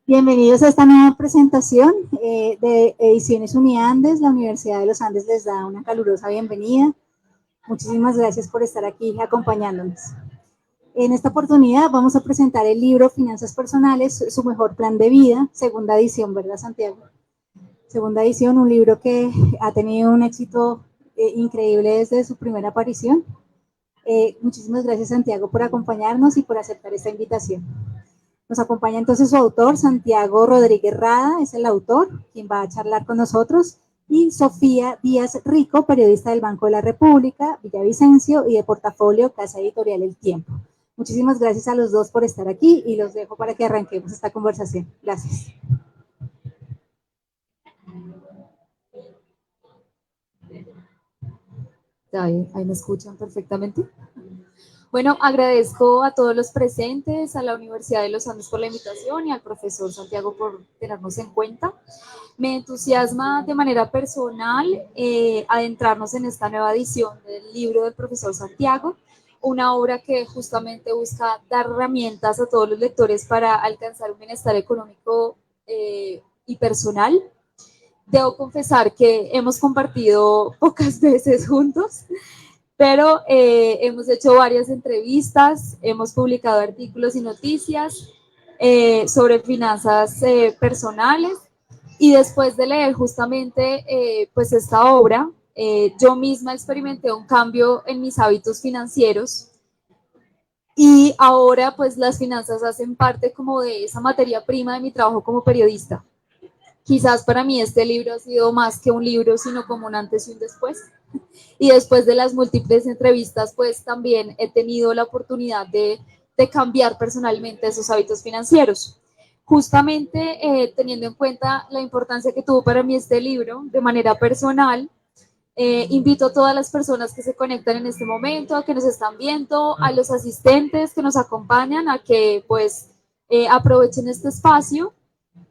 Bienvenidos a esta nueva presentación de Ediciones Uniandes. La Universidad de los Andes les da una calurosa bienvenida. Muchísimas gracias por estar aquí acompañándonos. En esta oportunidad vamos a presentar el libro Finanzas Personales, su mejor plan de vida, segunda edición, ¿verdad, Santiago? Segunda edición, un libro que ha tenido un éxito increíble desde su primera aparición. Muchísimas gracias, Santiago, por acompañarnos y por aceptar esta invitación. Nos acompaña entonces su autor, Santiago Rodríguez Rada, es el autor, quien va a charlar con nosotros, y Sofía Díaz Rico, periodista del Banco de la República, Villavicencio, y de portafolio Casa Editorial El Tiempo. Muchísimas gracias a los dos por estar aquí y los dejo para que arranquemos esta conversación. Gracias. Ahí me escuchan perfectamente. Bueno, agradezco a todos los presentes, a la Universidad de los Andes por la invitación y al profesor Santiago por tenernos en cuenta. Me entusiasma de manera personal adentrarnos en esta nueva edición del libro del profesor Santiago, una obra que justamente busca dar herramientas a todos los lectores para alcanzar un bienestar económico y personal. Debo confesar que hemos compartido pocas veces juntos, pero hemos hecho varias entrevistas, hemos publicado artículos y noticias sobre finanzas personales, y después de leer justamente pues esta obra, yo misma experimenté un cambio en mis hábitos financieros, y ahora pues las finanzas hacen parte como de esa materia prima de mi trabajo como periodista. Quizás para mí este libro ha sido más que un libro, sino como un antes y un después. Y después de las múltiples entrevistas, pues también he tenido la oportunidad de cambiar personalmente esos hábitos financieros. Justamente teniendo en cuenta la importancia que tuvo para mí este libro, de manera personal, invito a todas las personas que se conectan en este momento, a que nos están viendo, a los asistentes que nos acompañan, a que pues aprovechen este espacio,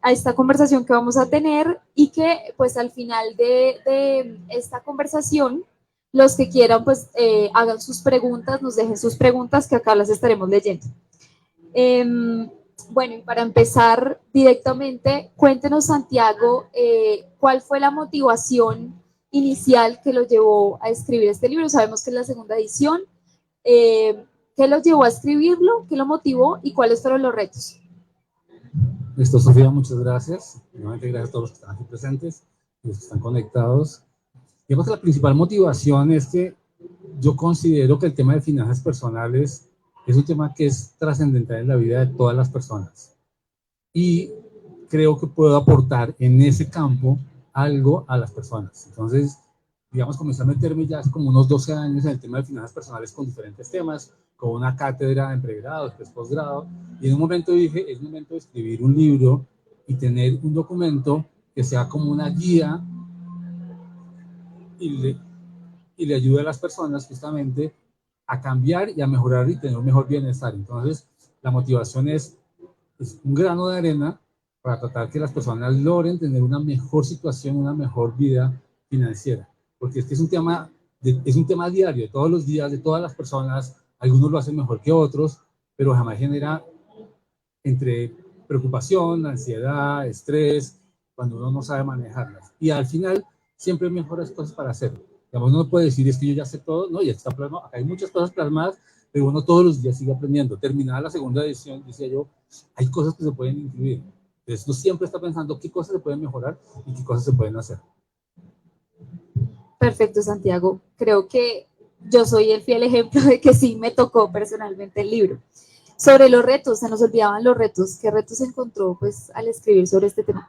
a esta conversación que vamos a tener, y que pues al final de esta conversación, los que quieran pues hagan sus preguntas, nos dejen sus preguntas, que acá las estaremos leyendo. Bueno, y para empezar directamente, cuéntenos, Santiago, ¿cuál fue la motivación inicial que lo llevó a escribir este libro? Sabemos que es la segunda edición. ¿Qué lo llevó a escribirlo? ¿Qué lo motivó? ¿Y cuáles fueron los retos? Listo, Sofía, muchas gracias. Nuevamente, gracias a todos los que están aquí presentes y los que están conectados. Digamos que la principal motivación es que yo considero que el tema de finanzas personales es un tema que es trascendental en la vida de todas las personas. Y creo que puedo aportar en ese campo algo a las personas. Entonces, digamos, comencé a meterme ya hace como unos 12 años en el tema de finanzas personales con diferentes temas, con una cátedra en pregrado, después posgrado, y en un momento dije, es momento de escribir un libro y tener un documento que sea como una guía y le ayude a las personas justamente a cambiar y a mejorar y tener un mejor bienestar. Entonces, la motivación es un grano de arena para tratar que las personas logren tener una mejor situación, una mejor vida financiera. Porque es un tema, es un tema diario, de todos los días, de todas las personas. Algunos lo hacen mejor que otros, pero jamás genera entre preocupación, ansiedad, estrés, cuando uno no sabe manejarlas. Y al final, siempre hay mejores cosas para hacerlo. Digamos, uno no puede decir, es que yo ya sé todo, no, ya está plasmado, acá hay muchas cosas plasmadas, pero uno todos los días sigue aprendiendo. Terminada la segunda edición, decía yo, hay cosas que se pueden incluir. Entonces, uno siempre está pensando qué cosas se pueden mejorar y qué cosas se pueden hacer. Perfecto, Santiago. Creo que yo soy el fiel ejemplo de que sí me tocó personalmente el libro. Sobre los retos, se nos olvidaban los retos. ¿Qué retos encontró pues, al escribir sobre este tema?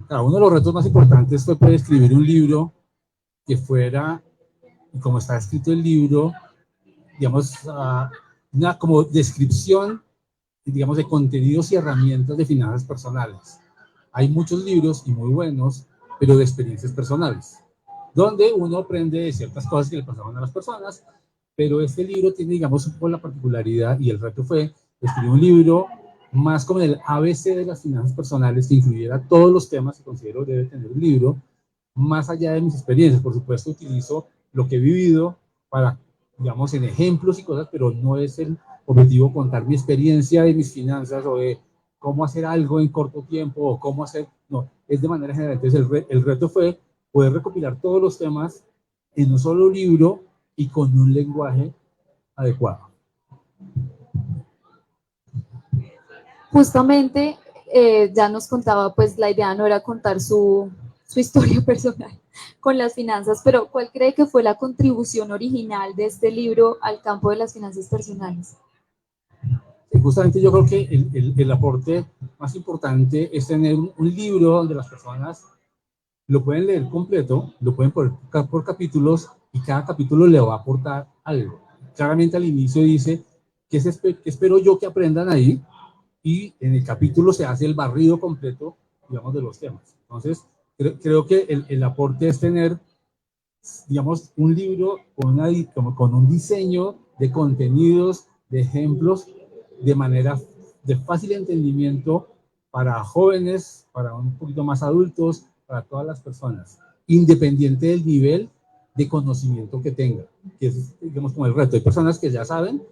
Claro, uno de los retos más importantes fue poder escribir un libro que fuera, como está escrito el libro, digamos, una como descripción, digamos, de contenidos y herramientas de finanzas personales. Hay muchos libros y muy buenos, pero de experiencias personales, donde uno aprende ciertas cosas que le pasaron a las personas, pero este libro tiene, digamos, un poco la particularidad, y el reto fue escribir un libro más como el ABC de las finanzas personales, que incluyera todos los temas que considero debe tener un libro, más allá de mis experiencias. Por supuesto, utilizo lo que he vivido para, digamos, en ejemplos y cosas, pero no es el objetivo contar mi experiencia de mis finanzas o de cómo hacer algo en corto tiempo o cómo hacer, no, es de manera general. Entonces el reto fue poder recopilar todos los temas en un solo libro y con un lenguaje adecuado. Justamente ya nos contaba, pues la idea no era contar su historia personal con las finanzas, pero ¿cuál cree que fue la contribución original de este libro al campo de las finanzas personales? Y justamente yo creo que el aporte más importante es tener un libro donde las personas lo pueden leer completo, lo pueden poner por capítulos y cada capítulo le va a aportar algo. Claramente al inicio dice qué espero yo que aprendan ahí, y en el capítulo se hace el barrido completo, digamos, de los temas. Entonces, creo que el aporte es tener, digamos, un libro con un diseño de contenidos, de ejemplos, de manera de fácil entendimiento para jóvenes, para un poquito más adultos, para todas las personas, independiente del nivel de conocimiento que tenga, que es, digamos, como el reto. Hay personas que ya saben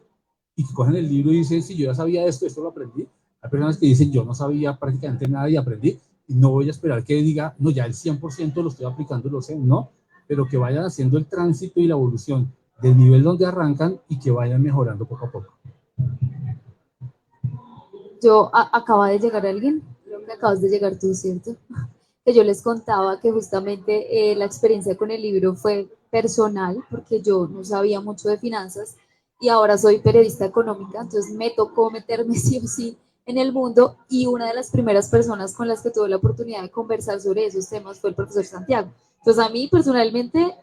y que cogen el libro y dicen, sí, yo ya sabía esto lo aprendí. Hay personas que dicen, yo no sabía prácticamente nada y aprendí, y no voy a esperar que diga, no, ya el 100% lo estoy aplicando, lo sé, no, pero que vayan haciendo el tránsito y la evolución del nivel donde arrancan y que vayan mejorando poco a poco. Acaba de llegar alguien, creo que acabas de llegar tú, ¿cierto? Que yo les contaba que justamente la experiencia con el libro fue personal, porque yo no sabía mucho de finanzas y ahora soy periodista económica, entonces me tocó meterme sí o sí en el mundo, y una de las primeras personas con las que tuve la oportunidad de conversar sobre esos temas fue el profesor Santiago. Entonces a mí personalmente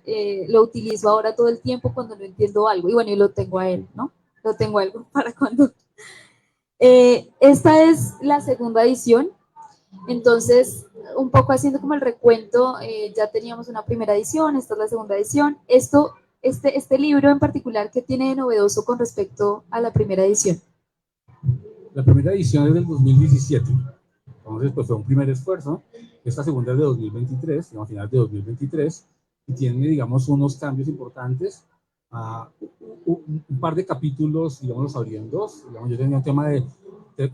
lo utilizo ahora todo el tiempo cuando no entiendo algo, y bueno, y lo tengo a él, ¿no? Lo tengo a él para cuando... esta es la segunda edición, entonces un poco haciendo como el recuento, ya teníamos una primera edición, esta es la segunda edición. Este libro en particular, ¿qué tiene de novedoso con respecto a la primera edición? La primera edición es del 2017, entonces pues fue un primer esfuerzo. Esta segunda es de 2023, a finales de 2023, y tiene, digamos, unos cambios importantes. Un par de capítulos, digamos, los abrí en dos. Digamos, yo tenía un tema el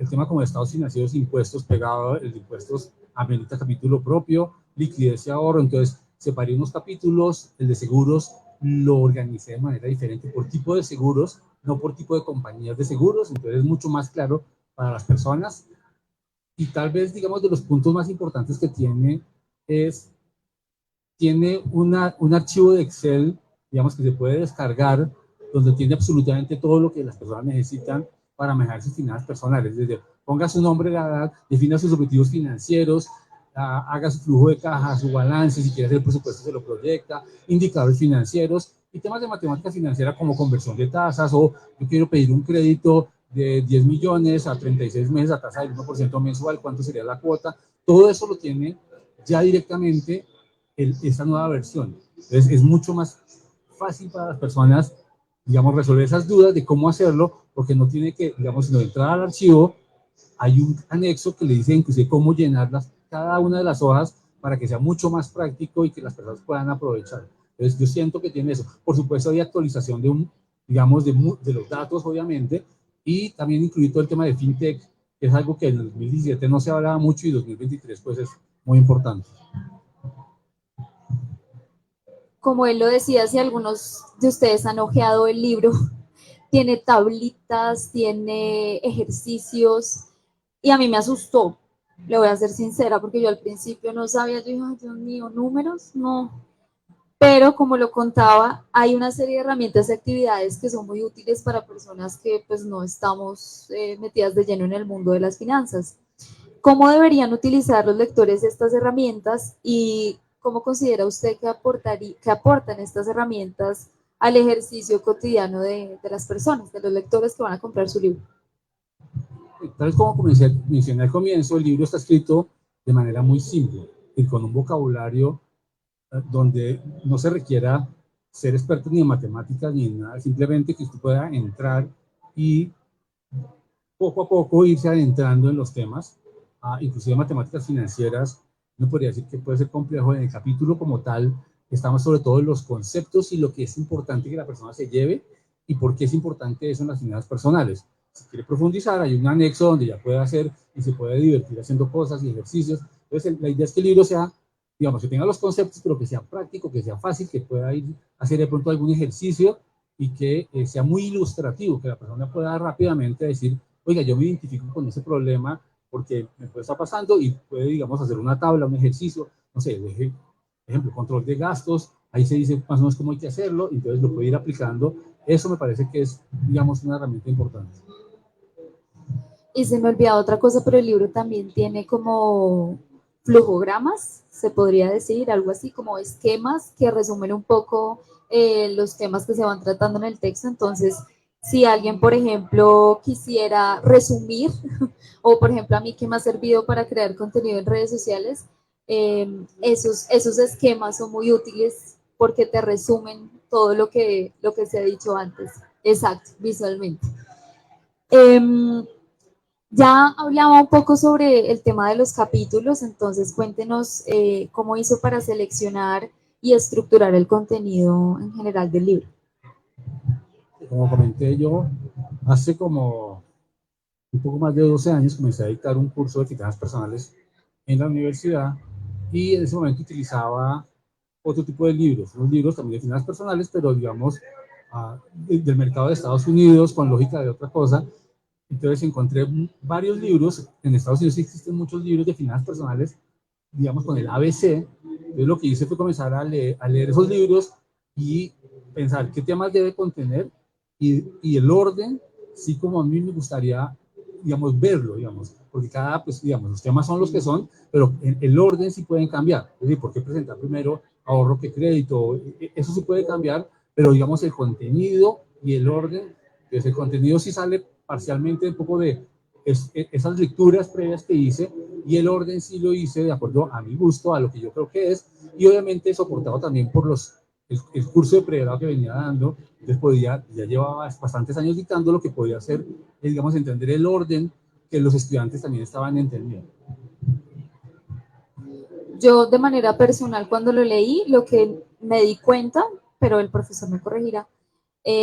tema como de estados financieros, impuestos pegado, el de impuestos amerita capítulo propio, liquidez y ahorro. Entonces separé unos capítulos. El de seguros lo organicé de manera diferente por tipo de seguros, no por tipo de compañías de seguros, entonces es mucho más claro para las personas. Y tal vez, digamos, de los puntos más importantes que tiene un archivo de Excel, digamos, que se puede descargar, donde tiene absolutamente todo lo que las personas necesitan para manejar sus finanzas personales. Desde ponga su nombre, la edad, defina sus objetivos financieros, haga su flujo de caja, su balance, si quiere hacer el presupuesto se lo proyecta, indicadores financieros y temas de matemática financiera como conversión de tasas, o yo quiero pedir un crédito de 10 millones a 36 meses a tasa del 1% mensual, ¿cuánto sería la cuota? Todo eso lo tiene ya directamente esta nueva versión. Entonces es mucho más fácil para las personas, digamos, resolver esas dudas de cómo hacerlo, porque no tiene que, digamos, sino entrar al archivo, hay un anexo que le dice inclusive cómo llenarlas, cada una de las hojas, para que sea mucho más práctico y que las personas puedan aprovechar. Entonces yo siento que tiene eso. Por supuesto hay actualización digamos, de los datos, obviamente, y también incluir todo el tema de fintech, que es algo que en el 2017 no se hablaba mucho y 2023 pues es muy importante. Como él lo decía, si algunos de ustedes han hojeado el libro, tiene tablitas, tiene ejercicios, y a mí me asustó, le voy a ser sincera, porque yo al principio no sabía, yo dije, ay, Dios mío, números, no. Pero como lo contaba, hay una serie de herramientas y actividades que son muy útiles para personas que pues no estamos metidas de lleno en el mundo de las finanzas. ¿Cómo deberían utilizar los lectores estas herramientas y cómo considera usted que aportan estas herramientas al ejercicio cotidiano de las personas, de los lectores que van a comprar su libro? Tal como mencioné al comienzo, el libro está escrito de manera muy simple y con un vocabulario donde no se requiera ser experto ni en matemáticas ni en nada, simplemente que usted pueda entrar y poco a poco irse adentrando en los temas, inclusive matemáticas financieras. No podría decir que puede ser complejo. En el capítulo como tal estamos sobre todo en los conceptos y lo que es importante que la persona se lleve y por qué es importante eso en las finanzas personales. si quiere profundizar, hay un anexo donde ya puede hacer y se puede divertir haciendo cosas y ejercicios. Entonces, la idea es que el libro sea, digamos, que tenga los conceptos, pero que sea práctico, que sea fácil, que pueda ir a hacer de pronto algún ejercicio y que sea muy ilustrativo, que la persona pueda rápidamente decir, oiga, yo me identifico con ese problema porque me puede estar pasando y puede, digamos, hacer una tabla, un ejercicio, no sé, ejemplo, control de gastos, ahí se dice más o menos cómo hay que hacerlo, entonces lo puede ir aplicando. Eso me parece que es, digamos, una herramienta importante. Y se me olvidaba otra cosa, pero el libro también tiene como flujogramas, se podría decir, algo así como esquemas que resumen un poco los temas que se van tratando en el texto. Entonces, si alguien, por ejemplo, quisiera resumir, o por ejemplo a mí que me ha servido para crear contenido en redes sociales, esos esquemas son muy útiles porque te resumen todo lo que se ha dicho antes. Exacto, visualmente. Ya hablaba un poco sobre el tema de los capítulos, entonces cuéntenos cómo hizo para seleccionar y estructurar el contenido en general del libro. Como comenté yo, hace como un poco más de 12 años comencé a dictar un curso de finanzas personales en la universidad y en ese momento utilizaba otro tipo de libros, unos libros también de finanzas personales, pero digamos del mercado de Estados Unidos con lógica de otra cosa. Entonces encontré varios libros, en Estados Unidos existen muchos libros de finanzas personales, digamos con el ABC. Entonces lo que hice fue comenzar a leer esos libros y pensar qué temas debe contener y el orden, sí, como a mí me gustaría, digamos, verlo, digamos, porque cada, pues, digamos, los temas son los que son, pero el orden sí pueden cambiar. Es decir, ¿por qué presentar primero ahorro que crédito? Eso sí puede cambiar, pero digamos el contenido y el orden, pues el contenido sí sale parcialmente un poco de esas lecturas previas que hice, y el orden sí lo hice de acuerdo a mi gusto, a lo que yo creo que es, y obviamente soportado también por el curso de pregrado que venía dando. Entonces ya llevaba bastantes años dictando, lo que podía hacer es, digamos, entender el orden que los estudiantes también estaban entendiendo. Yo de manera personal cuando lo leí, lo que me di cuenta, pero el profesor me corregirá,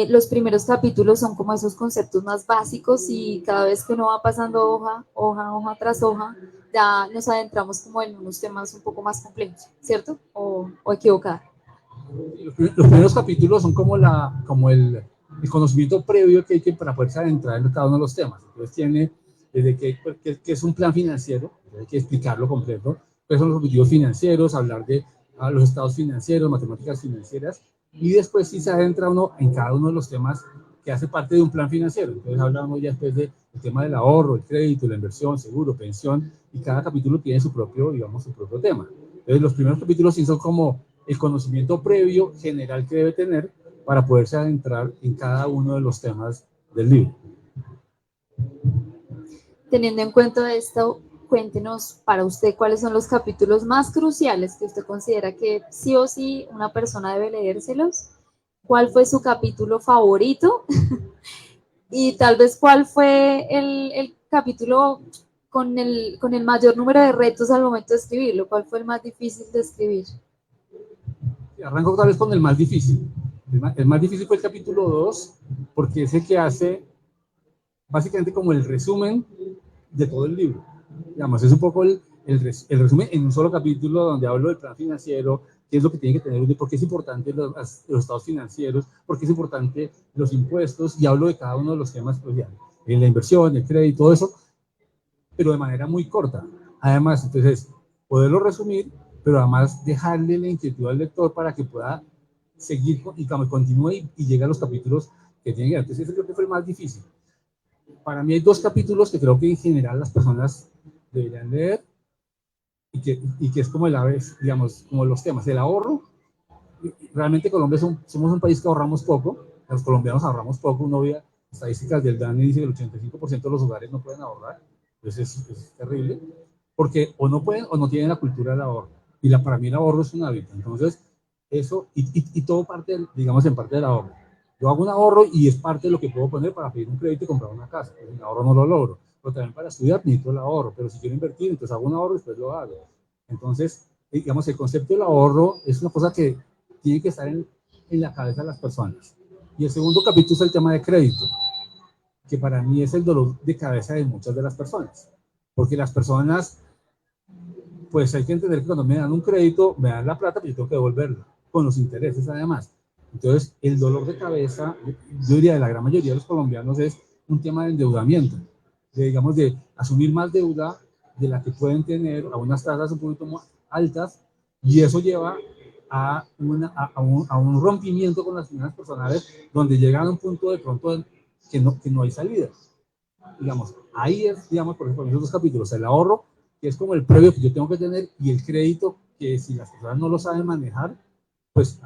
los primeros capítulos son como esos conceptos más básicos y cada vez que uno va pasando hoja tras hoja, ya nos adentramos como en unos temas un poco más complejos, ¿cierto? ¿O equivocada? Los primeros capítulos son como el conocimiento previo que hay que para poderse adentrar en cada uno de los temas. Entonces tiene desde que es un plan financiero, hay que explicarlo completo, cuáles son los objetivos financieros, hablar de los estados financieros, matemáticas financieras, y después sí se adentra uno en cada uno de los temas que hace parte de un plan financiero. Entonces hablamos ya después del tema del ahorro, el crédito, la inversión, seguro, pensión, y cada capítulo tiene su propio, digamos, su propio tema. Entonces los primeros capítulos sí son como el conocimiento previo general que debe tener para poderse adentrar en cada uno de los temas del libro. Teniendo en cuenta esto, cuéntenos para usted cuáles son los capítulos más cruciales que usted considera que sí o sí una persona debe leérselos. ¿Cuál fue su capítulo favorito? Y tal vez cuál fue el capítulo con el mayor número de retos al momento de escribirlo. ¿Cuál fue el más difícil de escribir? Arranco tal vez con el más difícil. El más difícil fue el capítulo 2, porque es el que hace básicamente como el resumen de todo el libro. Digamos, es un poco el resumen en un solo capítulo donde hablo del plan financiero, qué es lo que tiene que tener, por qué es importante los estados financieros, por qué es importante los impuestos, y hablo de cada uno de los temas, pues, ya, en la inversión, el crédito, todo eso, pero de manera muy corta. Además, entonces, poderlo resumir, pero además dejarle la inquietud al lector para que pueda seguir y continúe y llegue a los capítulos que tiene que ver. Entonces, ese creo que fue el más difícil. Para mí hay dos capítulos que creo que en general las personas deberían leer y que es como el vez, digamos, como los temas. El ahorro. Realmente Colombia somos un país que ahorramos poco. Los colombianos ahorramos poco. Uno ve estadísticas del DANE y dice que el 85% de los hogares no pueden ahorrar. Entonces es terrible, porque o no pueden o no tienen la cultura del ahorro. Y para mí el ahorro es un hábito. Entonces, eso, y todo parte, digamos, en parte del ahorro. Yo hago un ahorro y es parte de lo que puedo poner para pedir un crédito y comprar una casa. Pues el ahorro no lo logro. Pero también para estudiar necesito el ahorro. Pero si quiero invertir, entonces hago un ahorro y después lo hago. Entonces, digamos, el concepto del ahorro es una cosa que tiene que estar en la cabeza de las personas. Y el segundo capítulo es el tema de crédito. que para mí es el dolor de cabeza de muchas de las personas. Porque las personas, pues hay que entender que cuando me dan un crédito, me dan la plata, pero yo tengo que devolverla, con los intereses además. Entonces, el dolor de cabeza, yo diría de la gran mayoría de los colombianos, es un tema de endeudamiento, digamos, de asumir más deuda de la que pueden tener a unas tasas un poquito más altas, y eso lleva a un rompimiento con las finanzas personales, donde llegan a un punto de pronto que no hay salida. Digamos, ahí es, digamos, por ejemplo, en esos dos capítulos, el ahorro, que es como el previo que yo tengo que tener, y el crédito, que si las personas no lo saben manejar, pues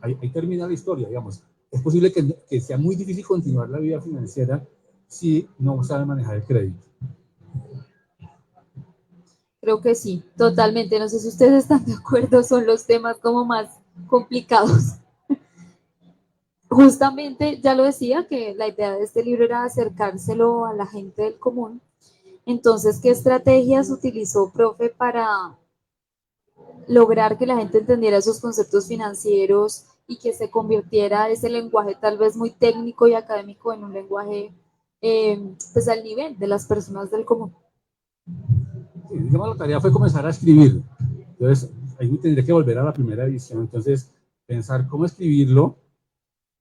ahí termina la historia, digamos. Es posible que sea muy difícil continuar la vida financiera si no saben manejar el crédito. Creo que sí, totalmente. No sé si ustedes están de acuerdo, son los temas como más complicados. Justamente, ya lo decía, que la idea de este libro era acercárselo a la gente del común. Entonces, ¿qué estrategias utilizó, profe, para lograr que la gente entendiera esos conceptos financieros y que se convirtiera ese lenguaje tal vez muy técnico y académico en un lenguaje pues al nivel de las personas del común? Sí, digamos, la tarea fue comenzar a escribir. Entonces, ahí tendría que volver a la primera edición. Entonces, pensar cómo escribirlo,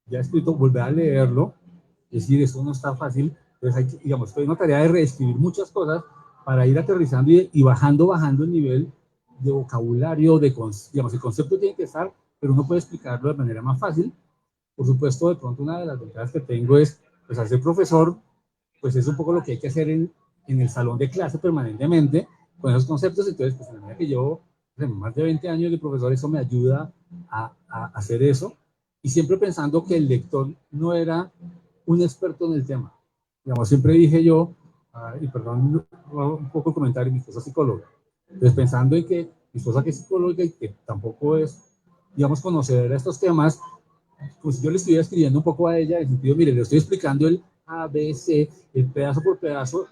ya escrito, volver a leerlo, es decir, eso no está fácil. Entonces, hay que, digamos, fue una tarea de reescribir muchas cosas para ir aterrizando y bajando el nivel de vocabulario, digamos, el concepto tiene que estar, pero uno puede explicarlo de manera más fácil. Por supuesto, de pronto una de las ventajas que tengo es, pues al ser profesor, pues es un poco lo que hay que hacer en el salón de clase permanentemente con esos conceptos. Entonces, pues en la medida que yo, pues, más de 20 años de profesor, eso me ayuda a hacer eso. Y siempre pensando que el lector no era un experto en el tema. Digamos, siempre dije yo, y perdón un poco el comentario, mi esposa es psicóloga. Entonces, pensando en que mi esposa que es psicóloga y que tampoco es, digamos, conocedora de estos temas, pues yo le estoy escribiendo un poco a ella en el sentido, mire, le estoy explicando el A, B, C, el pedazo por pedazo,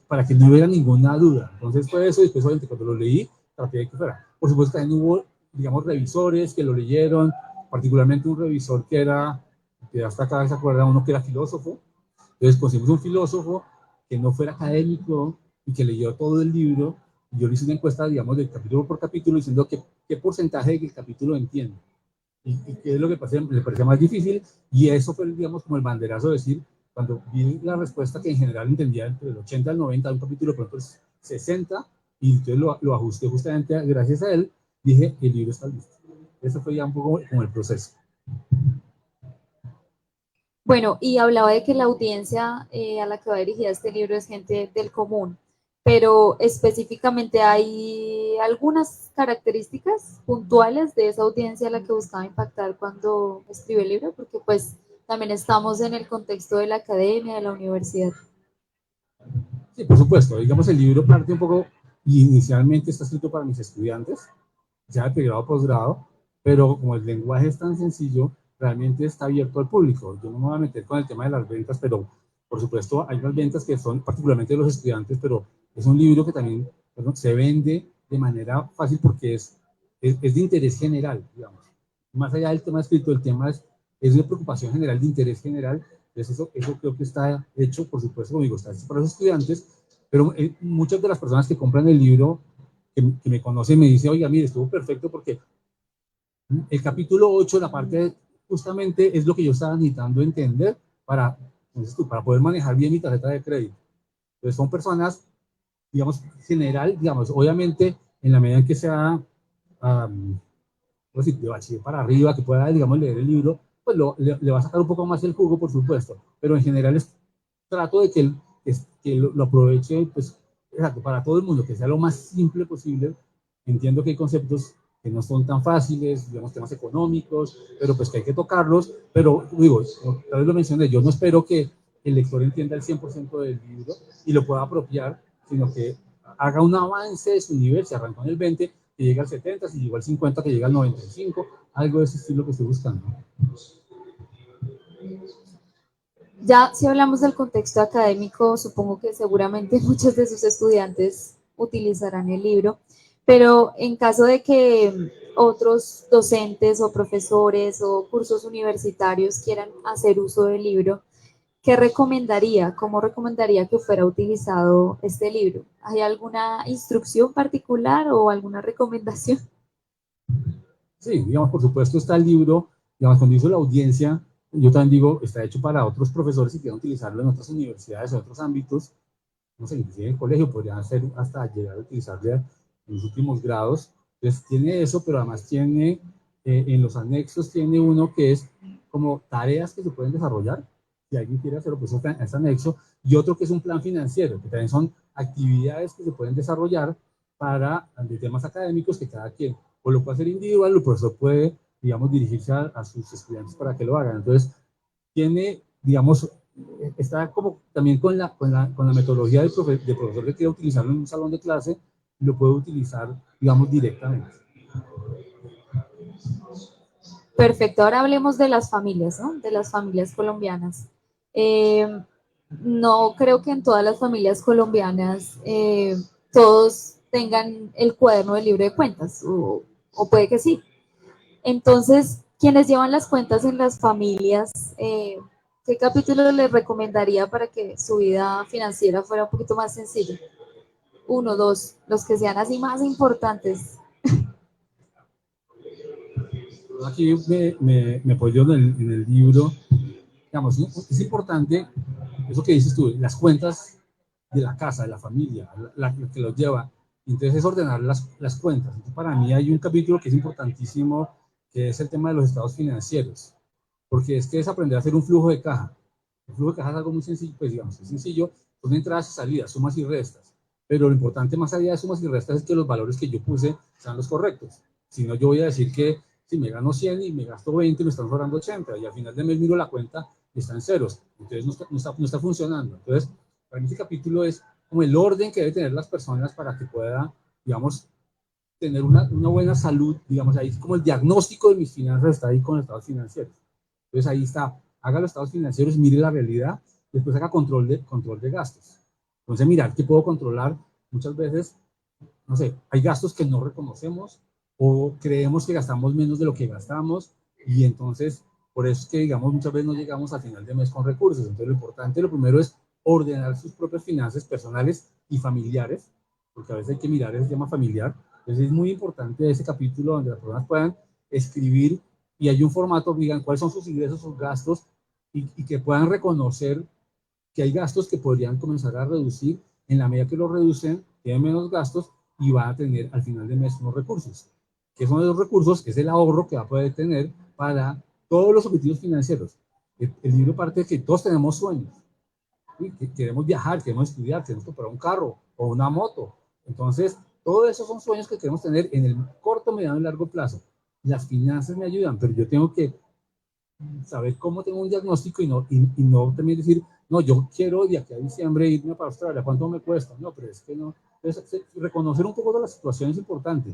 para que no hubiera ninguna duda. Entonces fue eso, y después obviamente cuando lo leí, traté de que fuera. Por supuesto también hubo, digamos, revisores que lo leyeron, particularmente un revisor que hasta acá se acuerda uno que era filósofo. Entonces pusimos un filósofo que no fuera académico y que leyó todo el libro. Y yo le hice una encuesta, digamos, de capítulo por capítulo, diciendo qué porcentaje del capítulo entiende y qué es lo que le parecía más difícil, y eso fue, digamos, como el banderazo de decir, cuando vi la respuesta que en general entendía entre el 80 al 90, un capítulo pronto es 60, y entonces lo ajusté justamente gracias a él, dije, el libro está listo. Eso fue ya un poco como el proceso. Bueno, y hablaba de que la audiencia a la que va dirigida este libro es gente del común, pero específicamente hay algunas características puntuales de esa audiencia a la que buscaba impactar cuando escribió el libro, porque pues también estamos en el contexto de la academia, de la universidad. Sí, por supuesto, digamos, el libro parte un poco, y inicialmente está escrito para mis estudiantes, ya de pregrado o posgrado, pero como el lenguaje es tan sencillo, realmente está abierto al público. Yo no me voy a meter con el tema de las ventas, pero por supuesto hay unas ventas que son particularmente de los estudiantes, pero es un libro que también, perdón, se vende de manera fácil porque es de interés general, digamos. Más allá del tema escrito, el tema es de preocupación general, de interés general. Entonces eso creo que está hecho, por supuesto, como digo, está hecho para los estudiantes, pero muchas de las personas que compran el libro que me conoce me dice, oiga, mire, estuvo perfecto porque el capítulo 8, la parte justamente es lo que yo estaba necesitando entender para poder manejar bien mi tarjeta de crédito. Entonces son personas, digamos, general, digamos, obviamente en la medida en que sea de bachiller para arriba, que pueda, digamos, leer el libro, pues le va a sacar un poco más el jugo, por supuesto, pero en general trato de que lo aproveche, pues, exacto, para todo el mundo, que sea lo más simple posible. Entiendo que hay conceptos que no son tan fáciles, digamos, temas económicos, pero pues que hay que tocarlos, pero digo, tal vez lo mencioné, yo no espero que el lector entienda el 100% del libro y lo pueda apropiar, sino que haga un avance de su nivel, se arrancó en el 20, que llega al 70, si llegó al 50, que llega al 95, algo de ese estilo que estoy buscando. Ya si hablamos del contexto académico, supongo que seguramente muchos de sus estudiantes utilizarán el libro, pero en caso de que otros docentes o profesores o cursos universitarios quieran hacer uso del libro, ¿qué recomendaría? ¿Cómo recomendaría que fuera utilizado este libro? ¿Hay alguna instrucción particular o alguna recomendación? Sí, digamos, por supuesto está el libro, digamos, cuando hizo la audiencia, yo también digo, está hecho para otros profesores si quieren utilizarlo en otras universidades o otros ámbitos, no sé, inclusive en el colegio podrían hacer hasta llegar a utilizarlo en los últimos grados. Entonces tiene eso, pero además tiene, en los anexos tiene uno que es como tareas que se pueden desarrollar, si alguien quiere hacerlo, pues está en ese anexo, y otro que es un plan financiero, que también son actividades que se pueden desarrollar para de temas académicos que cada quien o lo puede hacer individual, o el profesor puede, digamos, dirigirse a sus estudiantes para que lo hagan. Entonces, tiene, digamos, está como también con la metodología del profesor que quiere utilizarlo en un salón de clase, lo puede utilizar, digamos, directamente. Perfecto, ahora hablemos de las familias, ¿no? De las familias colombianas. Eh, no creo que en todas las familias colombianas todos tengan el cuaderno del libro de cuentas, o puede que sí. Entonces, quienes llevan las cuentas en las familias, ¿qué capítulo les recomendaría para que su vida financiera fuera un poquito más sencilla? Uno, dos, los que sean así más importantes. Aquí me apoyo en el libro, digamos, ¿no? Es importante eso que dices tú, las cuentas de la casa, de la familia, la que los lleva. Entonces es ordenar las cuentas. Entonces, para mí hay un capítulo que es importantísimo, que es el tema de los estados financieros, porque es que es aprender a hacer un flujo de caja. El flujo de caja es algo muy sencillo, pues digamos, es sencillo, son entradas y salidas, sumas y restas. Pero lo importante más allá de sumas y restas es que los valores que yo puse sean los correctos. Si no, yo voy a decir que si me gano 100 y me gasto 20, me están sobrando 80, y al final de mes miro la cuenta y está en ceros. Entonces no está funcionando. Entonces, para mí este capítulo es como el orden que deben tener las personas para que pueda, digamos, tener una buena salud, digamos, ahí como el diagnóstico de mis finanzas está ahí con los estados financieros. Entonces ahí está, haga los estados financieros, mire la realidad, después haga control de gastos. Entonces mirar qué puedo controlar. Muchas veces, no sé, hay gastos que no reconocemos o creemos que gastamos menos de lo que gastamos y entonces por eso es que, digamos, muchas veces no llegamos al final de mes con recursos. Entonces lo importante, lo primero es ordenar sus propias finanzas personales y familiares, porque a veces hay que mirar ese tema familiar. Entonces es muy importante ese capítulo donde las personas puedan escribir y hay un formato, digan cuáles son sus ingresos, sus gastos y que puedan reconocer que hay gastos que podrían comenzar a reducir. En la medida que lo reducen, tienen menos gastos y van a tener al final de mes unos recursos. ¿Qué son esos recursos? Es el ahorro que va a poder tener para todos los objetivos financieros. El libro parte de que todos tenemos sueños. ¿Sí? Que queremos viajar, queremos estudiar, queremos comprar un carro o una moto. Entonces, todos esos son sueños que queremos tener en el corto, mediano y largo plazo. Las finanzas me ayudan, pero yo tengo que saber cómo tengo un diagnóstico y no también decir, no, yo quiero de aquí a diciembre irme para Australia, ¿cuánto me cuesta? No, pero es que no. Entonces, reconocer un poco de la situación es importante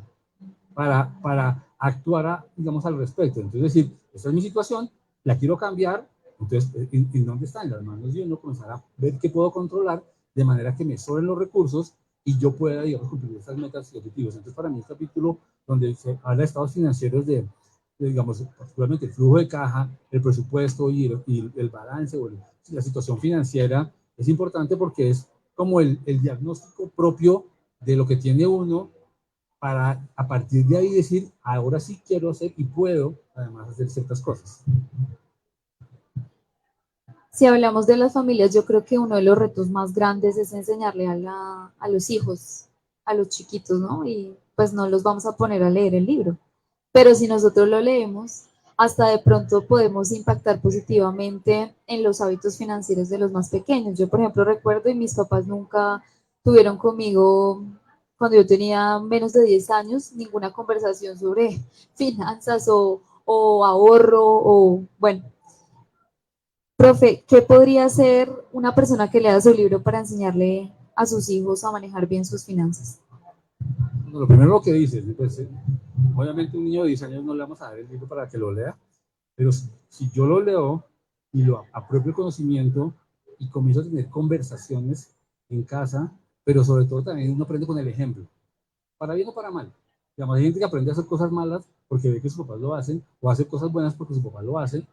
para actuar, digamos, al respecto. Entonces, decir, esta es mi situación, la quiero cambiar, entonces, ¿en dónde está? En las manos de uno, comenzar a ver qué puedo controlar de manera que me sobren los recursos y yo pueda, digamos, cumplir estas metas y objetivos. Entonces, para mí, el capítulo donde se habla de estados financieros digamos, particularmente el flujo de caja, el presupuesto y el balance o la situación financiera, es importante porque es como el diagnóstico propio de lo que tiene uno para a partir de ahí decir, ahora sí quiero hacer y puedo además hacer ciertas cosas. Si hablamos de las familias, yo creo que uno de los retos más grandes es enseñarle a los hijos, a los chiquitos, ¿no? Y pues no los vamos a poner a leer el libro, pero si nosotros lo leemos, hasta de pronto podemos impactar positivamente en los hábitos financieros de los más pequeños. Yo, por ejemplo, recuerdo y mis papás nunca tuvieron conmigo, cuando yo tenía menos de 10 años, ninguna conversación sobre finanzas o ahorro o, bueno, profe, ¿qué podría hacer una persona que lea su libro para enseñarle a sus hijos a manejar bien sus finanzas? Lo primero lo que dices, pues, obviamente un niño de 10 años no le vamos a dar el libro para que lo lea, pero si yo lo leo y lo apropio el conocimiento y comienzo a tener conversaciones en casa, pero sobre todo también uno aprende con el ejemplo, para bien o para mal. Digamos, hay gente que aprende a hacer cosas malas porque ve que sus papás lo hacen, o hace cosas buenas porque su papá lo hace,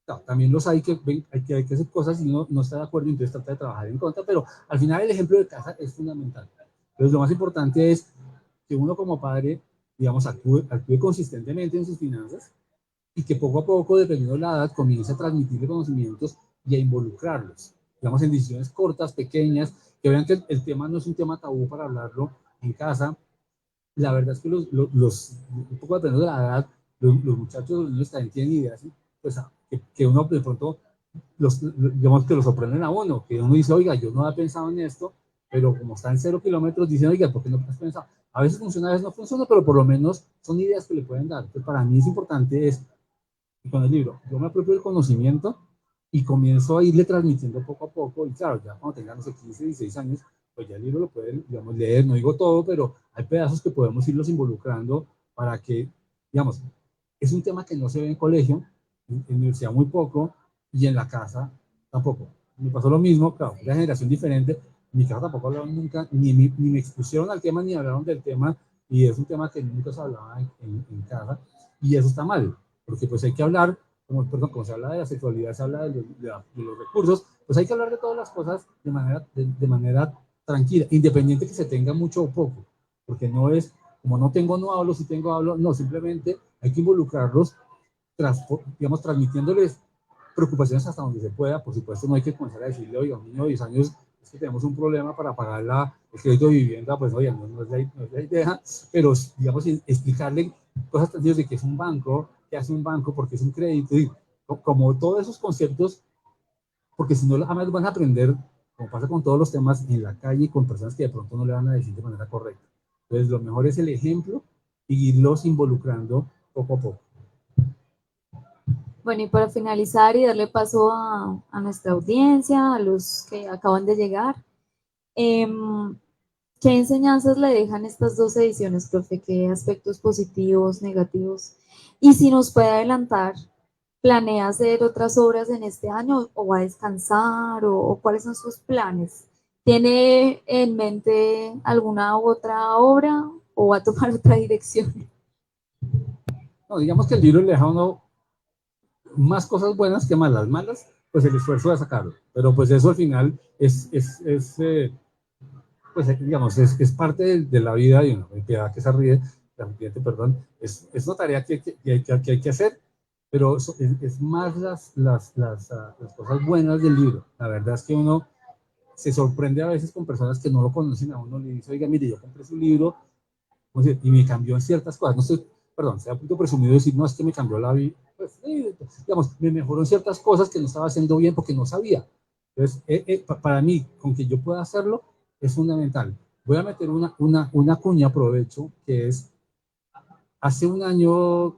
Claro, también los hay que, hay que hacer cosas y no está de acuerdo, entonces trata de trabajar en contra, pero al final el ejemplo de casa es fundamental. Entonces lo más importante es que uno como padre, digamos, actúe consistentemente en sus finanzas y que poco a poco, dependiendo de la edad, comience a transmitirle conocimientos y a involucrarlos, digamos, en decisiones cortas, pequeñas, que vean que el tema no es un tema tabú para hablarlo en casa. La verdad es que un poco dependiendo de la edad, los muchachos, los niños también tienen ideas, ¿sí? Pues, que uno de pronto, digamos que lo sorprenden a uno, que uno dice, oiga, yo no había pensado en esto, pero como está en 0 kilómetros, dicen, oiga, ¿por qué no has pensado? A veces funciona, a veces no funciona, pero por lo menos son ideas que le pueden dar. Entonces, para mí es importante es, con el libro, yo me apropio del conocimiento y comienzo a irle transmitiendo poco a poco, y claro, ya cuando tengan, no sé, 15, 16 años, pues ya el libro lo pueden, digamos, leer, no digo todo, pero hay pedazos que podemos irlos involucrando para que, digamos, es un tema que no se ve en colegio, en universidad muy poco, y en la casa tampoco. Me pasó lo mismo, claro, una generación diferente, en mi casa tampoco hablaron nunca, ni me expusieron al tema, ni hablaron del tema, y es un tema que nunca se hablaba en casa, y eso está mal, porque pues hay que hablar, como, perdón, como se habla de la sexualidad, se habla de los recursos, pues hay que hablar de todas las cosas de manera tranquila, independiente que se tenga mucho o poco, porque no es, como no tengo, no hablo, si tengo, hablo, no, simplemente hay que involucrarlos, digamos, transmitiéndoles preocupaciones hasta donde se pueda. Por supuesto, no hay que comenzar a decirle, oiga, un niño de 10 años, es que tenemos un problema para pagar el crédito de vivienda, pues, oiga, no es la idea, pero, digamos, explicarle cosas tan sencillas de que es un banco, que hace un banco, porque es un crédito, y como todos esos conceptos, porque si no, jamás van a aprender, como pasa con todos los temas, en la calle, con personas que de pronto no le van a decir de manera correcta. Entonces, lo mejor es el ejemplo y irlos involucrando poco a poco. Bueno, y para finalizar y darle paso a nuestra audiencia, a los que acaban de llegar, ¿qué enseñanzas le dejan estas dos ediciones, profe? ¿Qué aspectos positivos, negativos? Y si nos puede adelantar, ¿planea hacer otras obras en este año o va a descansar o cuáles son sus planes? ¿Tiene en mente alguna otra obra o va a tomar otra dirección? No, digamos que el libro le deja a uno más cosas buenas que malas. Malas, pues el esfuerzo de sacarlo. Pero pues eso al final pues digamos, es parte de la vida de una piedad que se ríe, perdón, es una tarea que hay que hacer, pero es más las cosas buenas del libro. La verdad es que uno se sorprende a veces con personas que no lo conocen a uno, le dice, oiga, mire, yo compré su libro y me cambió en ciertas cosas. No estoy, perdón, sea un poquito presumido decir, no, es que me cambió la vida. Pues, digamos, me mejoró en ciertas cosas que no estaba haciendo bien porque no sabía. Entonces, para mí, con que yo pueda hacerlo, es fundamental. Voy a meter una cuña, aprovecho, que es, hace un año,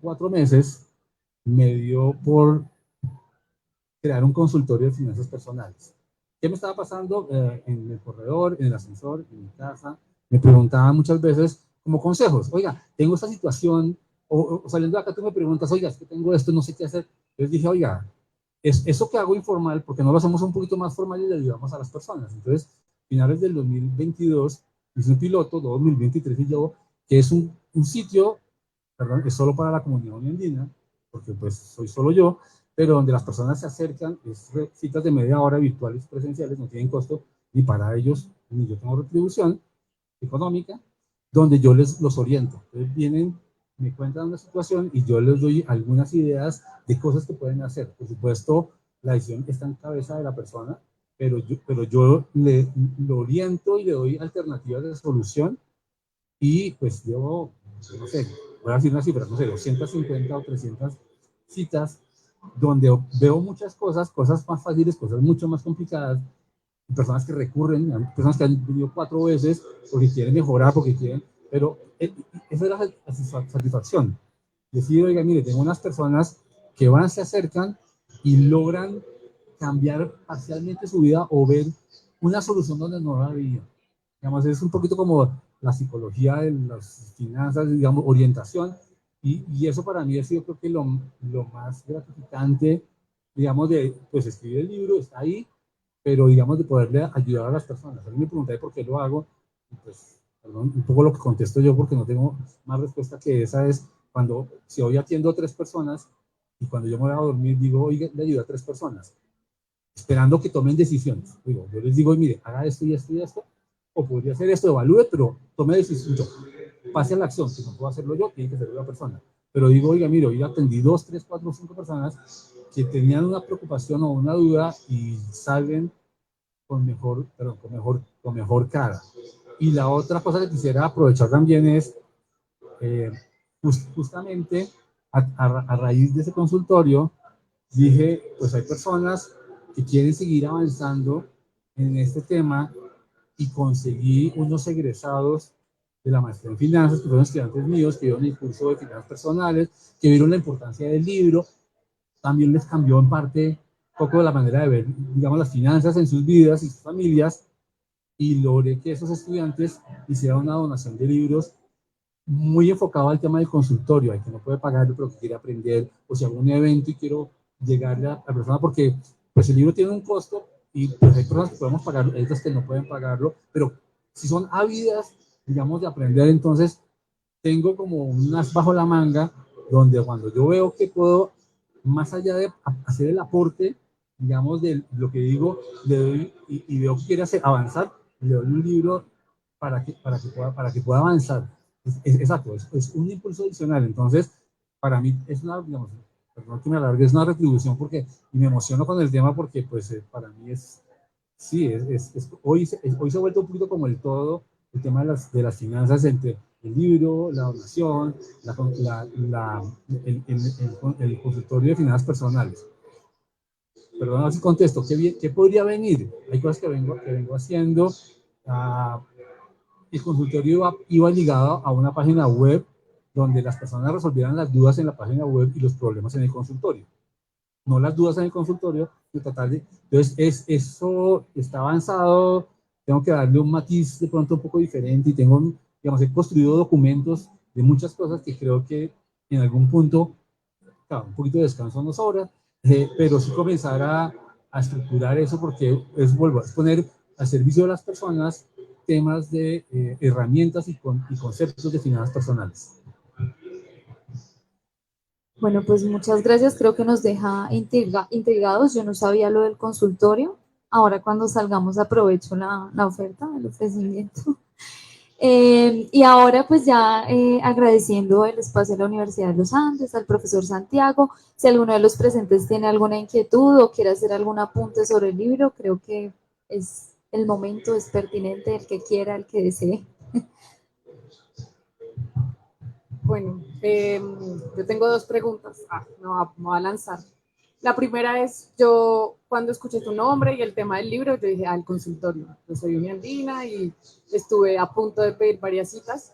4 meses, me dio por crear un consultorio de finanzas personales. ¿Qué me estaba pasando en el corredor, en el ascensor, en mi casa? Me preguntaban muchas veces como consejos, oiga, tengo esta situación, o saliendo de acá tú me preguntas, oiga, es que tengo esto, no sé qué hacer. Entonces dije, oiga, eso que hago informal, porque no lo hacemos un poquito más formal y le ayudamos a las personas. Entonces, finales del 2022, hice un piloto, 2023 y yo, que es un sitio, perdón, es solo para la comunidad andina, porque pues soy solo yo, pero donde las personas se acercan, es citas de media hora virtuales presenciales, no tienen costo ni para ellos, ni yo tengo retribución económica, donde yo los oriento. Entonces vienen, me cuentan una situación y yo les doy algunas ideas de cosas que pueden hacer. Por supuesto, la decisión está en cabeza de la persona, pero yo lo oriento y le doy alternativas de solución y pues llevo, no sé, voy a decir una cifra, no sé, 250 o 300 citas donde veo muchas cosas más fáciles, cosas mucho más complicadas, personas que recurren, personas que han venido 4 veces porque quieren mejorar, porque quieren, pero esa es la satisfacción. Decir, oiga, mire, tengo unas personas que van, se acercan y logran cambiar parcialmente su vida o ver una solución donde no la había. Digamos, es un poquito como la psicología de las finanzas, digamos, orientación, y eso para mí ha sido, creo que lo más gratificante, digamos, de, pues escribir el libro, está ahí, pero digamos de poderle ayudar a las personas. A mí me pregunté por qué lo hago, y pues, perdón, un poco lo que contesto yo porque no tengo más respuesta que esa es, si hoy atiendo a 3 personas, y cuando yo me voy a dormir digo, oiga, le ayudo a 3 personas, esperando que tomen decisiones. Digo, yo les digo, mire, haga esto y esto y esto, o podría hacer esto, evalúe, pero tome decisión, pase a la acción, que no puedo hacerlo yo, tiene que hacerlo la persona. Pero digo, oiga, mire, hoy atendí 2, 3, 4, 5 personas que tenían una preocupación o una duda y salen con mejor, perdón, con mejor cara. Y la otra cosa que quisiera aprovechar también es, justamente a raíz de ese consultorio, dije, pues hay personas que quieren seguir avanzando en este tema y conseguí unos egresados de la maestría en finanzas, que fueron estudiantes míos, que vieron el curso de finanzas personales, que vieron la importancia del libro, también les cambió en parte un poco la manera de ver, digamos, las finanzas en sus vidas y sus familias, y logré que esos estudiantes hicieran una donación de libros muy enfocado al tema del consultorio, al que no puede pagarlo, pero que quiere aprender, o si hago un evento y quiero llegarle a la persona, porque pues el libro tiene un costo y pues hay personas que podemos pagarlo, hay otras que no pueden pagarlo, pero si son ávidas, digamos, de aprender, entonces tengo como unas bajo la manga, donde cuando yo veo que puedo, más allá de hacer el aporte, digamos, de lo que digo, le doy y veo que quiere hacer, avanzar, le doy un libro para que pueda avanzar. Exacto, es un impulso adicional. Entonces, para mí es una, digamos, perdón que me alargue, es una retribución porque y me emociono con el tema porque, pues, para mí es, sí, hoy se ha vuelto un poquito como el todo, el tema de las finanzas entre el libro, la donación, el consultorio de finanzas personales. Perdón, así contesto, ¿qué podría venir? Hay cosas que vengo haciendo. Uh, el consultorio iba ligado a una página web donde las personas resolvieran las dudas en la página web y los problemas en el consultorio. No las dudas en el consultorio, de tratar de, entonces eso está avanzado, tengo que darle un matiz de pronto un poco diferente y tengo, digamos, he construido documentos de muchas cosas que creo que en algún punto, claro, un poquito de descanso no sobra, pero sí comenzar a estructurar eso porque vuelvo a poner al servicio de las personas temas de herramientas y conceptos de finanzas personales. Bueno, pues muchas gracias. Creo que nos deja intrigados. Yo no sabía lo del consultorio. Ahora cuando salgamos aprovecho la oferta, el ofrecimiento. Y ahora pues ya agradeciendo el espacio de la Universidad de los Andes, al profesor Santiago. Si alguno de los presentes tiene alguna inquietud o quiere hacer algún apunte sobre el libro, creo que es el momento, es pertinente, el que quiera, el que desee. Bueno, yo tengo 2 preguntas. Me voy a lanzar. La primera es, yo cuando escuché tu nombre y el tema del libro, yo dije, el consultorio. Yo soy uniandina y estuve a punto de pedir varias citas.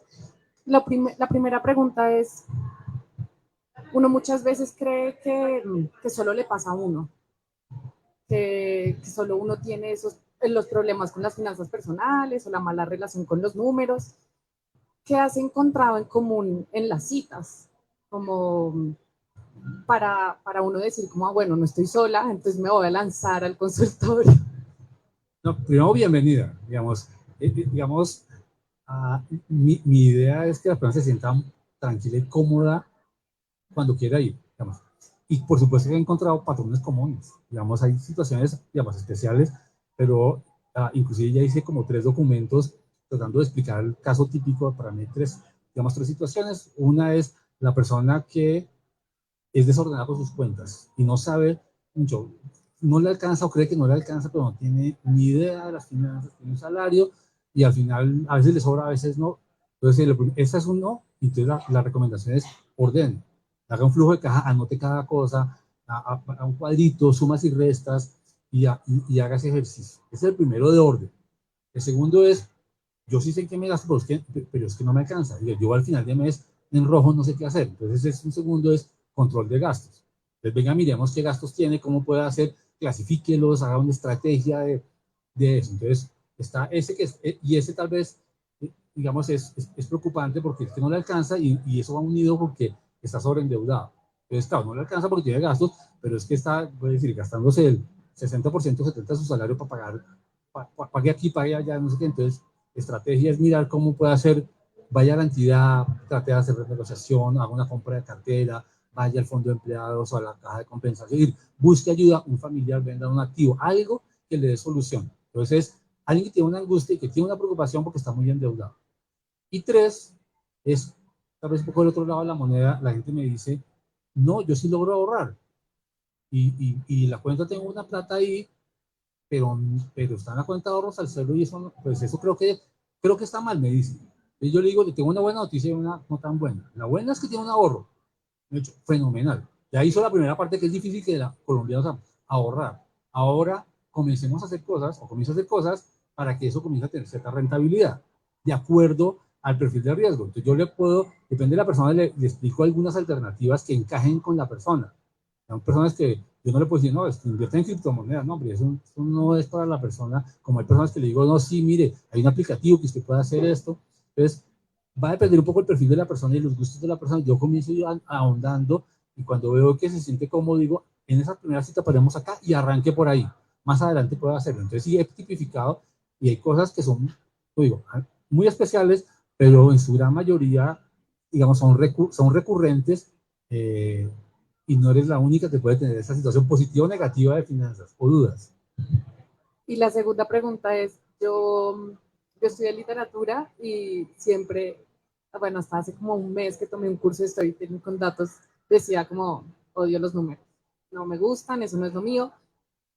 La primera pregunta es, uno muchas veces cree que solo le pasa a uno, que solo uno tiene los problemas con las finanzas personales o la mala relación con los números. ¿Qué has encontrado en común en las citas? Como para uno decir, como, bueno, no estoy sola, entonces me voy a lanzar al consultorio. No, primero, bienvenida. Digamos mi idea es que la persona se sienta tranquila y cómoda cuando quiera ir. Digamos. Y por supuesto que he encontrado patrones comunes. Digamos, hay situaciones, digamos, especiales, pero inclusive ya hice como 3 documentos tratando de explicar el caso típico para mí, 3 situaciones. Una es la persona que es desordenada con sus cuentas y no sabe mucho, no le alcanza o cree que no le alcanza, pero no tiene ni idea de las finanzas, tiene un salario y al final a veces le sobra, a veces no. Entonces, esa es un no, y entonces la recomendación es ordene, haga un flujo de caja, anote cada cosa, a un cuadrito, sumas y restas y haga ese ejercicio. Ese es el primero de orden. El segundo es, yo sí sé que me gasto, pero es que no me alcanza. Yo al final de mes en rojo no sé qué hacer. Entonces, un segundo es control de gastos. Entonces, venga, miremos qué gastos tiene, cómo puede hacer, clasifíquelos, haga una estrategia de eso. Entonces, está ese y ese tal vez, digamos, es preocupante porque es que no le alcanza y eso va unido porque está sobreendeudado. Entonces, claro, no le alcanza porque tiene gastos, pero es que está, voy a decir, gastándose el 60%, 70% de su salario para pagar, pague aquí, pague allá, no sé qué. Entonces, estrategia es mirar cómo puede hacer, vaya a la entidad, trate de hacer renegociación, haga una compra de cartera, vaya al fondo de empleados o a la caja de compensación, es decir, busque ayuda, un familiar, venda un activo, algo que le dé solución. Entonces, alguien que tiene una angustia y que tiene una preocupación porque está muy endeudado. Y tres, es tal vez un poco del otro lado de la moneda, la gente me dice, no, yo sí logro ahorrar. Y la cuenta tengo una plata ahí, pero está en la cuenta de ahorros al cero y eso, pues eso creo que está mal, me dice. Y yo le digo, tengo una buena noticia y una no tan buena. La buena es que tiene un ahorro, de hecho, fenomenal. Ya hizo la primera parte que es difícil que la colombianos ahorrar. Ahora comencemos a hacer cosas, o comienza a hacer cosas para que eso comience a tener cierta rentabilidad, de acuerdo al perfil de riesgo. Entonces yo le puedo, depende de la persona, le explico algunas alternativas que encajen con la persona. Hay personas que yo no le puedo decir, no, invierte en criptomonedas, no, hombre, eso no es para la persona. Como hay personas que le digo, no, sí, mire, hay un aplicativo que usted puede hacer esto. Entonces, va a depender un poco el perfil de la persona y los gustos de la persona. Yo comienzo ahondando y cuando veo que se siente cómodo, digo, en esa primera cita paremos acá y arranque por ahí. Más adelante puedo hacerlo. Entonces, sí, he tipificado y hay cosas que son, digo, muy especiales, pero en su gran mayoría, digamos, son recurrentes. Y no eres la única que puede tener esa situación positiva o negativa de finanzas o dudas. Y la segunda pregunta es, yo estudié literatura y siempre, bueno, hasta hace como un mes que tomé un curso de storytelling con datos, decía como, odio los números, no me gustan, eso no es lo mío,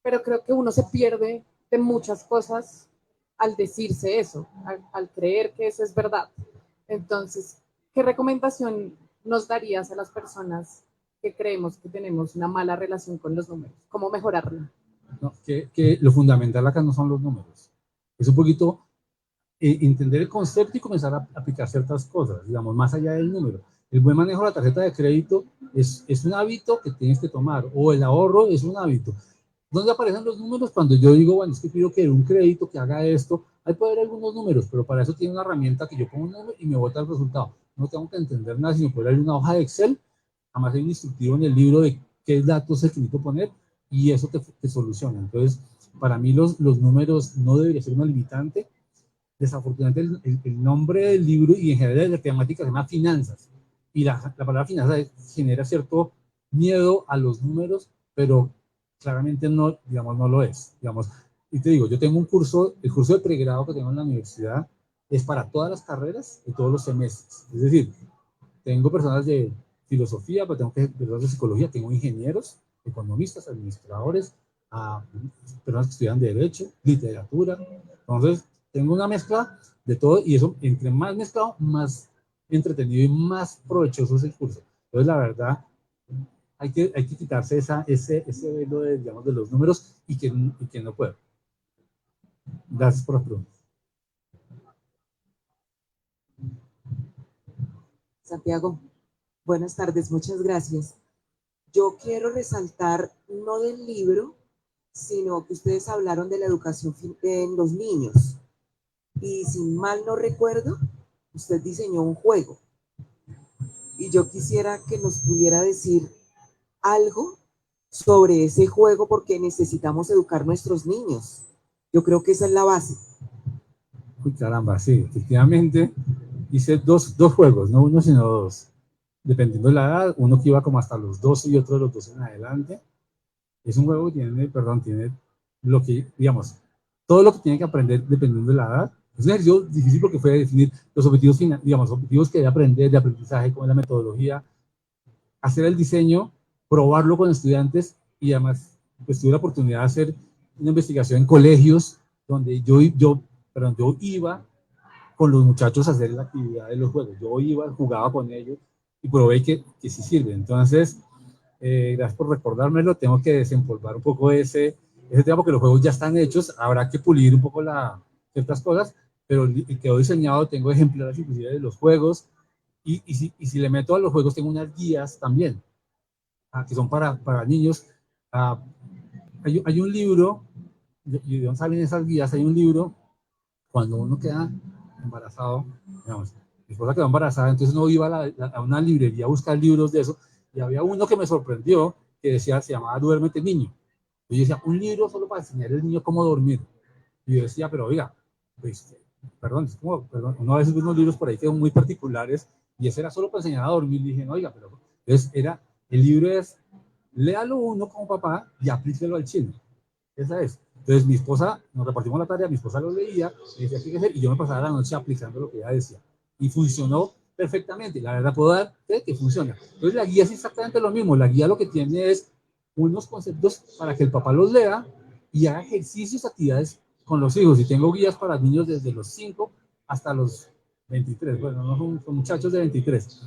pero creo que uno se pierde de muchas cosas al decirse eso, al creer que eso es verdad. Entonces, ¿qué recomendación nos darías a las personas que creemos que tenemos una mala relación con los números? ¿Cómo mejorarla? No, que lo fundamental acá no son los números. Es un poquito entender el concepto y comenzar a aplicar ciertas cosas, digamos, más allá del número. El buen manejo de la tarjeta de crédito es un hábito que tienes que tomar, o el ahorro es un hábito. ¿Dónde aparecen los números? Cuando yo digo, bueno, es que pido que un crédito que haga esto, ahí puede haber algunos números, pero para eso tiene una herramienta que yo pongo un número y me bota el resultado. No tengo que entender nada, sino poder abrir una hoja de Excel. Además hay un instructivo en el libro de qué datos se necesita poner y eso te soluciona. Entonces, para mí los números no debería ser una limitante. Desafortunadamente, el nombre del libro y en general de la temática se llama finanzas. Y la palabra finanzas genera cierto miedo a los números, pero claramente no, digamos, no lo es. Digamos, y te digo, yo tengo un curso, el curso de pregrado que tengo en la universidad es para todas las carreras y todos los semestres. Es decir, tengo personas de filosofía, pero tengo personas de psicología, tengo ingenieros, economistas, administradores, personas que estudian derecho, literatura. Entonces, tengo una mezcla de todo y eso, entre más mezclado, más entretenido y más provechoso es el curso. Entonces, la verdad, hay que quitarse ese velo de, digamos, de los números y que no puedo. Gracias por la pregunta. Santiago, buenas tardes, muchas gracias. Yo quiero resaltar, no del libro, sino que ustedes hablaron de la educación en los niños. Y si mal no recuerdo, usted diseñó un juego. Y yo quisiera que nos pudiera decir algo sobre ese juego porque necesitamos educar a nuestros niños. Yo creo que esa es la base. Uy, caramba, sí, efectivamente hice dos juegos, no uno sino dos, dependiendo de la edad, uno que iba como hasta los 12 y otro de los 12 en adelante. Es un juego que tiene lo que, digamos, todo lo que tiene que aprender dependiendo de la edad. Es un ejercicio difícil porque fue definir los objetivos, digamos, objetivos que debe aprender, de aprendizaje, como es la metodología, hacer el diseño, probarlo con estudiantes y además pues tuve la oportunidad de hacer una investigación en colegios donde yo iba con los muchachos a hacer la actividad de los juegos. Yo iba, jugaba con ellos y probé que sí sirve. Entonces, gracias por recordármelo. Tengo que desempolvar un poco ese tema porque los juegos ya están hechos. Habrá que pulir un poco ciertas cosas, pero quedó diseñado. Tengo ejemplares inclusive de los juegos. Y si le meto a los juegos, tengo unas guías también, que son para niños. Hay un libro, y de dónde salen esas guías, hay un libro, cuando uno queda embarazado, digamos, mi esposa quedó embarazada, entonces uno iba a una librería a buscar libros de eso, y había uno que me sorprendió, que decía, se llamaba Duérmete Niño. Y yo decía, un libro solo para enseñar al niño cómo dormir. Y yo decía, pero oiga, pues, perdón, uno a veces ve unos libros por ahí que son muy particulares, y ese era solo para enseñar a dormir. Y dije, no, oiga, pero entonces era El libro es, léalo uno como papá y aplíquelo al chino. Esa es. Entonces mi esposa, nos repartimos la tarea, mi esposa lo leía, me decía qué hacer, y yo me pasaba la noche aplicando lo que ella decía. Y funcionó perfectamente. La verdad puedo dar fe que funciona. Entonces la guía es exactamente lo mismo. La guía lo que tiene es unos conceptos para que el papá los lea y haga ejercicios, actividades con los hijos. Y tengo guías para niños desde los 5 hasta los 23. Bueno, no son muchachos de 23.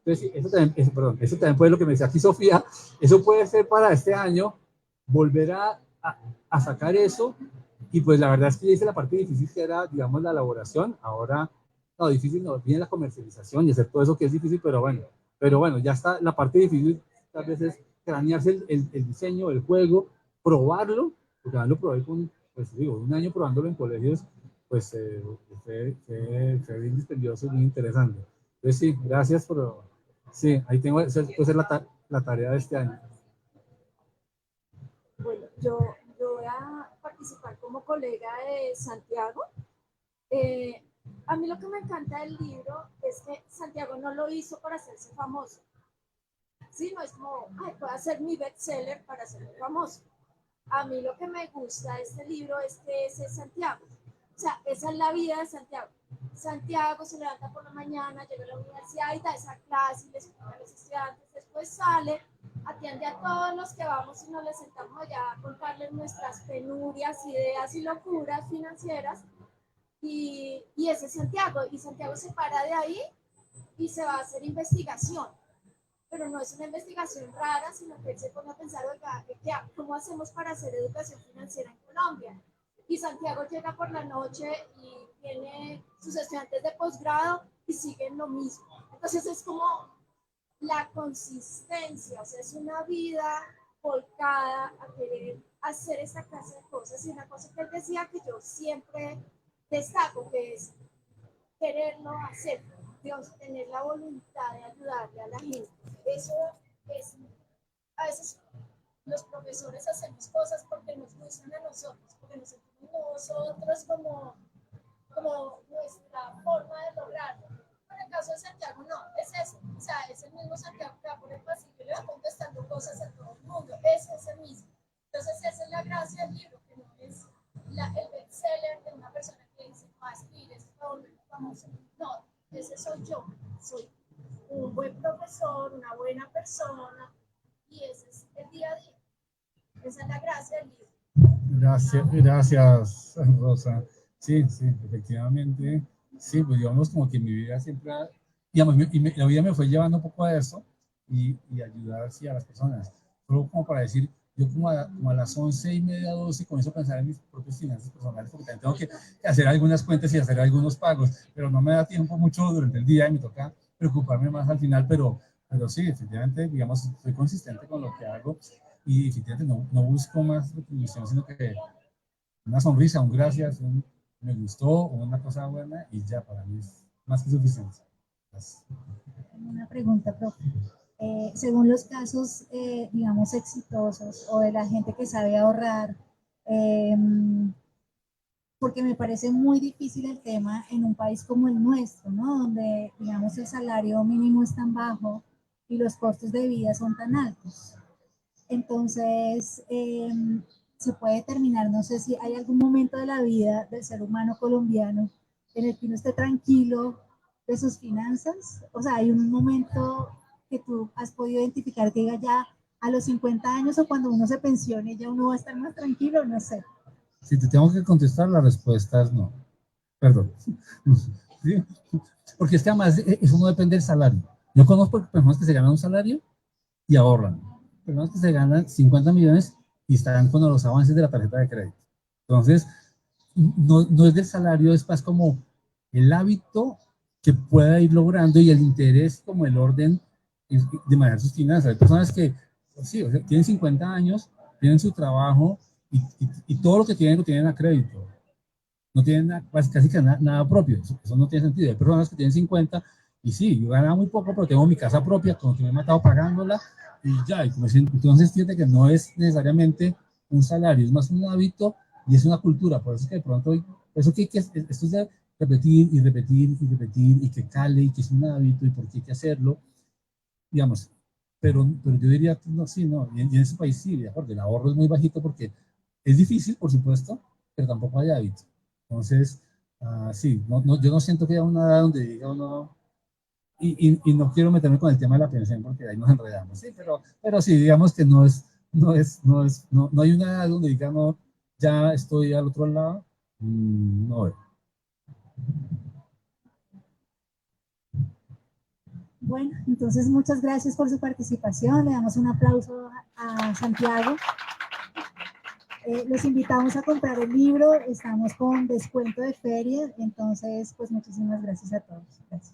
Entonces, eso también puede, lo que me decía aquí Sofía, eso puede ser para este año, volver a sacar eso. Y pues la verdad es que hice la parte difícil, que era, digamos, la elaboración. Ahora, no, difícil no, viene la comercialización y hacer todo eso que es difícil, pero bueno, ya está. La parte difícil tal vez es cranearse el diseño, el juego, probarlo, porque lo probé con, pues digo, un año probándolo en colegios, pues fue bien dispendioso y muy interesante. Entonces sí, gracias por, sí, ahí tengo, esa puede ser la tarea de este año. Bueno, yo voy a participar como colega de Santiago. A mí lo que me encanta del libro es que Santiago no lo hizo para hacerse famoso. Sí, no es como, ay, puedo hacer mi bestseller para hacerme famoso. A mí lo que me gusta de este libro es que ese es Santiago. O sea, esa es la vida de Santiago. Santiago se levanta por la mañana, llega a la universidad y da esa clase y les explica a los estudiantes. Después sale, atiende a todos los que vamos y nos les sentamos allá a contarles nuestras penurias, ideas y locuras financieras. Y ese es Santiago. Y Santiago se para de ahí y se va a hacer investigación. Pero no es una investigación rara, sino que él se pone a pensar, oiga, ¿cómo hacemos para hacer educación financiera en Colombia? Y Santiago llega por la noche y tiene sus estudiantes de posgrado y siguen lo mismo. Entonces es como la consistencia, o sea, es una vida volcada a querer hacer esta clase de cosas. Y una cosa que él decía que yo siempre destaco, que es quererlo hacer, Dios, tener la voluntad de ayudarle a la gente. Eso es, a veces los profesores hacemos cosas porque nos gustan a nosotros, porque nos sentimos nosotros como nuestra forma de lograrlo. En el caso de Santiago, no, es eso. O sea, es el mismo Santiago que va por el pasillo y le va contestando cosas a todo el mundo. Es el mismo. Entonces, esa es la gracia del libro, que no es el bestseller de una persona que dice, no aspires a un famoso. No, ese soy yo. Soy un buen profesor, una buena persona, y ese es el día a día. Esa es la gracia del libro. Gracias, Rosa. Sí, sí, efectivamente. Sí, pues digamos como que mi vida siempre, digamos, la vida me fue llevando un poco a eso y ayudar sí, a las personas. Solo como para decir, yo como a las 11:30, 12, comienzo a pensar en mis propias finanzas personales, porque también tengo que hacer algunas cuentas y hacer algunos pagos, pero no me da tiempo mucho durante el día y me toca preocuparme más al final, pero sí, efectivamente, digamos, soy consistente con lo que hago y efectivamente no busco más retribución, sino que una sonrisa, un gracias, un me gustó, una cosa buena y ya para mí es más que suficiente. Gracias. Una pregunta, profe. Según los casos, digamos, exitosos o de la gente que sabe ahorrar, eh, porque me parece muy difícil el tema en un país como el nuestro, ¿no? Donde, digamos, el salario mínimo es tan bajo y los costos de vida son tan altos. Entonces, se puede determinar, no sé si hay algún momento de la vida del ser humano colombiano en el que uno esté tranquilo de sus finanzas. O sea, hay un momento que tú has podido identificar que diga ya a los 50 años o cuando uno se pensione ya uno va a estar más tranquilo, no sé. Si te tengo que contestar, la respuesta es no. Perdón. ¿Sí? Porque es que además eso no depende del salario. Yo conozco personas que se ganan un salario y ahorran. Personas que se ganan 50 millones y están con los avances de la tarjeta de crédito. Entonces, no es del salario, es más como el hábito que pueda ir logrando y el interés como el orden de manejar sus finanzas. Hay personas que, pues sí, o sea, tienen 50 años, tienen su trabajo y todo lo que tienen lo tienen a crédito. No tienen casi que nada propio. Eso no tiene sentido. Hay personas que tienen 50 y sí, yo ganaba muy poco, pero tengo mi casa propia, como que me he matado pagándola y ya. Entonces, fíjate que no es necesariamente un salario, es más un hábito y es una cultura. Por eso es que de pronto, eso que esto es de repetir y repetir y repetir y que cale y que es un hábito y por qué hay que hacerlo. Digamos, pero yo diría, no, sí, no, y en ese país sí, de acuerdo, el ahorro es muy bajito porque es difícil, por supuesto, pero tampoco hay hábito. Entonces, sí, yo no siento que haya una edad donde diga uno, y no quiero meterme con el tema de la pensión porque ahí nos enredamos, sí, pero sí, digamos que no hay una edad donde diga, no, ya estoy al otro lado, no. Bueno, entonces muchas gracias por su participación. Le damos un aplauso a Santiago. Los invitamos a comprar el libro. Estamos con descuento de feria. Entonces, pues muchísimas gracias a todos. Gracias.